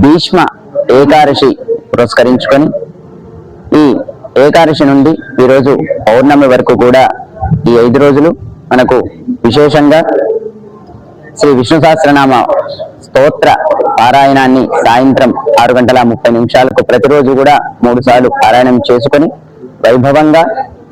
భీష్మ ఏకాదశి పురస్కరించుకొని ఈ ఏకాదశి నుండి ఈరోజు పౌర్ణమి వరకు కూడా ఈ 5 రోజులు మనకు విశేషంగా శ్రీ విష్ణు సహస్రనామ స్తోత్ర పారాయణాన్ని సాయంత్రం 6:30 ప్రతిరోజు కూడా 3 సార్లు పారాయణం చేసుకొని వైభవంగా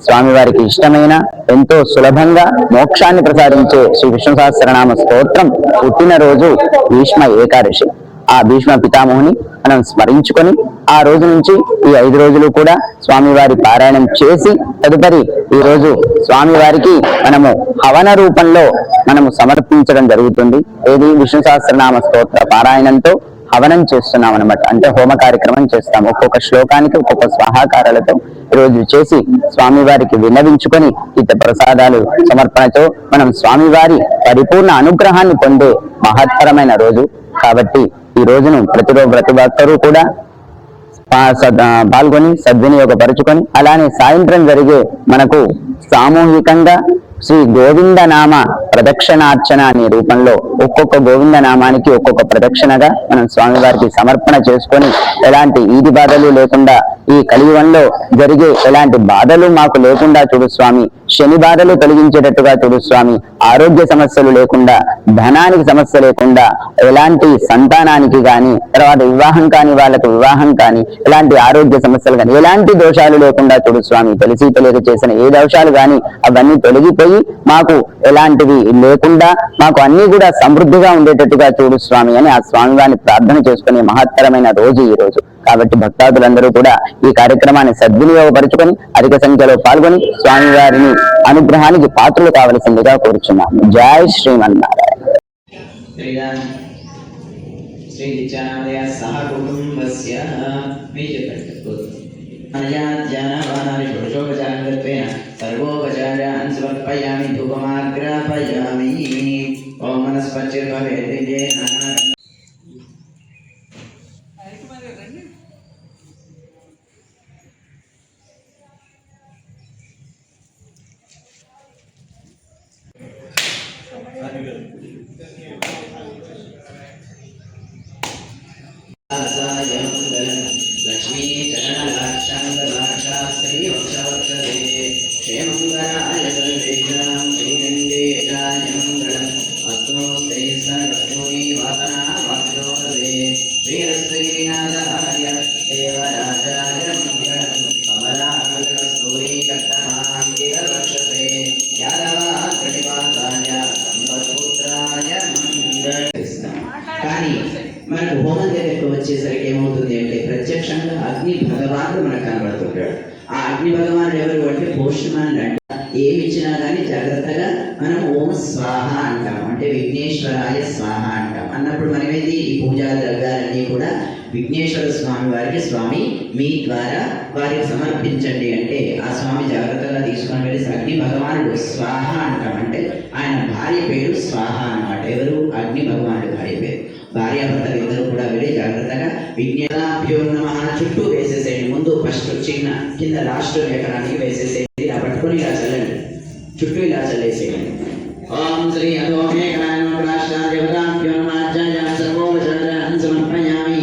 స్వామివారికి ఇష్టమైన ఎంతో సులభంగా మోక్షాన్ని ప్రసాదించే శ్రీ విష్ణు సహస్రనామ స్తోత్రం పుట్టినరోజు భీష్మ ఏకాదశి. ఆ భీష్మ పితామహుని మనం స్మరించుకొని ఆ రోజు నుంచి ఈ 5 రోజులు కూడా స్వామివారి పారాయణం చేసి తదుపరి ఈ రోజు స్వామివారికి మనము హవన రూపంలో మనము సమర్పించడం జరుగుతుంది. ఏది విష్ణు సహస్రనామ స్తోత్ర పారాయణంతో హవనం చేస్తున్నాం అనమాట. అంటే హోమ కార్యక్రమం చేస్తాం. ఒక్కొక్క శ్లోకానికి ఒక్కొక్క స్వాహాకారాలతో ఈరోజు చేసి స్వామివారికి విన్నవించుకొని తీర్థ ప్రసాదాలు సమర్పణతో మనం స్వామివారి పరిపూర్ణ అనుగ్రహాన్ని పొందే మహత్తరమైన రోజు కాబట్టి ఈ రోజును ప్రతి ఒక్కరూ కూడా పాల్గొని సద్వినియోగపరుచుకొని అలానే సాయంత్రం జరిగే మనకు సామూహికంగా శ్రీ గోవింద నామ ప్రదక్షిణార్చన అనే రూపంలో ఒక్కొక్క గోవింద నామానికి ఒక్కొక్క ప్రదక్షిణగా మనం స్వామివారికి సమర్పణ చేసుకొని ఎలాంటి ఈది బాధలు లేకుండా ఈ కలియుగంలో జరిగే ఎలాంటి బాధలు మాకు లేకుండా చూడు స్వామి, శని బాధలు తొలగించేటట్టుగా చూడు స్వామి, ఆరోగ్య సమస్యలు లేకుండా, ధనానికి సమస్య లేకుండా, ఎలాంటి సంతానానికి కానీ తర్వాత వివాహం కాని వాళ్ళకు వివాహం కానీ, ఎలాంటి ఆరోగ్య సమస్యలు కానీ ఎలాంటి దోషాలు లేకుండా చూడు స్వామి, తెలిసి తెలియక చేసిన ఏ దోషాలు కానీ అవన్నీ తొలగిపోయి మాకు ఎలాంటివి లేకుండా మాకు అన్ని కూడా సమృద్ధిగా ఉండేటట్టుగా చూడు స్వామి అని ఆ స్వామి వారిని ప్రార్థన చేసుకునే మహత్తరమైన రోజు ఈ రోజు. కాబట్టి భక్తాదులందరూ కూడా ఈ కార్యక్రమాన్ని సద్వినియోగపరుచుకొని అధిక సంఖ్యలో పాల్గొని స్వామివారిని అనుగ్రహానికి పాత్రలు కావలసిందిగా కోరుచున్నాము. జై శ్రీమన్నారాయణ. सर्वोपचारान् समर्पयामि धूपमाग्रापयामि ओम मनस्पतिर्भवेत् लक्ष्मी चरणलाक्षांगलाक्षास्त्री वक्षवक्षदे क्षेमंगराय सर्वेषां श्रीरङ्गेशाय मङ्गलम् अस्तु ते सर्वस्मै वासना वासोदे वीरश्रीनाथाय देवराजाय मङ्गलम् कमलाकस्तूरी कट्टमाङ्गिरवक्षसे यादवाग्रनिवासाय संपत्पुत्राय मङ्गलम्. కానీ మనకు హోమం దగ్గరకు వచ్చేసరికి ఏమవుతుంది అంటే ప్రత్యక్షంగా అగ్ని భగవానుడు మనకు కనబడుతుంటాడు. ఆ అగ్ని భగవానుడు ఎవరు అంటే పోషమాన్ అంటే ఏమి ఇచ్చినా కానీ జాగ్రత్తగా మనం ఓం స్వాహ అంటాం. అంటే విఘ్నేశ్వరాయ స్వాహ అంటాం. అన్నప్పుడు మనమేది ఈ పూజా ద్రవ్యాలన్నీ కూడా విఘ్నేశ్వర స్వామి వారికి స్వామి మీ ద్వారా వారికి సమర్పించండి అంటే ఆ స్వామి జాగ్రత్తగా తీసుకొని వెళ్ళి అగ్ని భగవానుడు స్వాహ అంటాం. అంటే ఆయన భార్య పేరు స్వాహ అన్నమాట. ఎవరు? అగ్ని భగవానుడు భార్య పేరు. భార్యాభర్తలు ఇద్దరు కూడా వెళ్ళి జాగ్రత్తగా విజ్ఞానాభ్యో నమః చుట్టూ వేసేసేయండి. ముందు ఫస్ట్ చిన్న కింద లాస్ట్ ఎకరానికి వేసేసేయండి. ఇలా పట్టుకొని ఇలా చల్లండి, చుట్టూ ఇలా చల్లేసేయండి. ఓం శ్రీ అధోమేఘాయ నమః సర్వోపచారాన్ సమర్పయామి.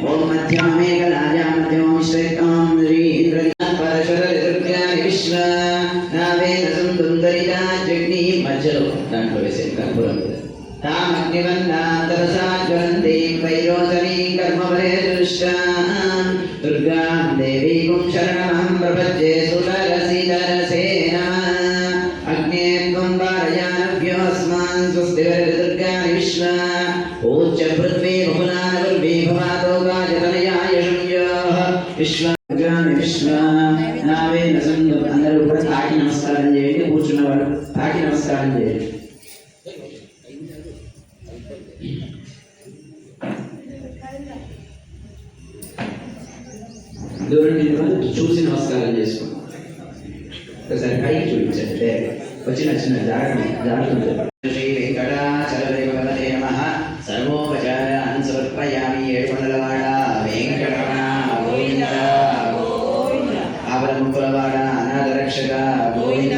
ఓం మధ్యమేఘలాయ మధ్యమం శ్రేష్టం శ్రీ ఇంద్రపరశురదుర్గాని విశ్వ నావేన సుందరితా జగ్ని మధ్యలో దాంట్లో వేసేయండి కర్పూరం మీద. तामग्निवन्नान्तरसा ज्वलन्ति वैरोचनीं कर्मफले दृष्टां दुर्गां देवीं शरणमहं प्रपद्ये सुतरसितरसे नमः. अग्ने त्वं वारयानभ्योऽस्मान् स्वस्तिर्दुर्गानि विश्वा पूज्य पृथ्वी बहुनानवल्भी भवातो गाजतनयाय शंयोः विश्वानि विश्वा नावेन संदु. అందరూ కూడా తాకి నమస్కారం చేయండి. కూర్చున్న వాళ్ళు తాకి నమస్కారం చేయండి. దూరం నుంచి చూసి నమస్కారం చేసుకోండి. ఒకసారి పైకి చూపించండి. వచ్చిన చిన్న జాగ్రత్త. శ్రీ వెంకటాచలదేవతే నమః. సర్వోపచారాన్ సమర్పయామి. ఏడుకొండలవాడ వెంకటరమణ గోవింద గోవింద. ఆవరముకులవాడ అనాథ రక్షక గోవింద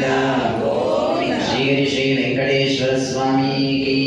గోవింద. శ్రీగిరి శ్రీ వెంకటేశ్వర స్వామికి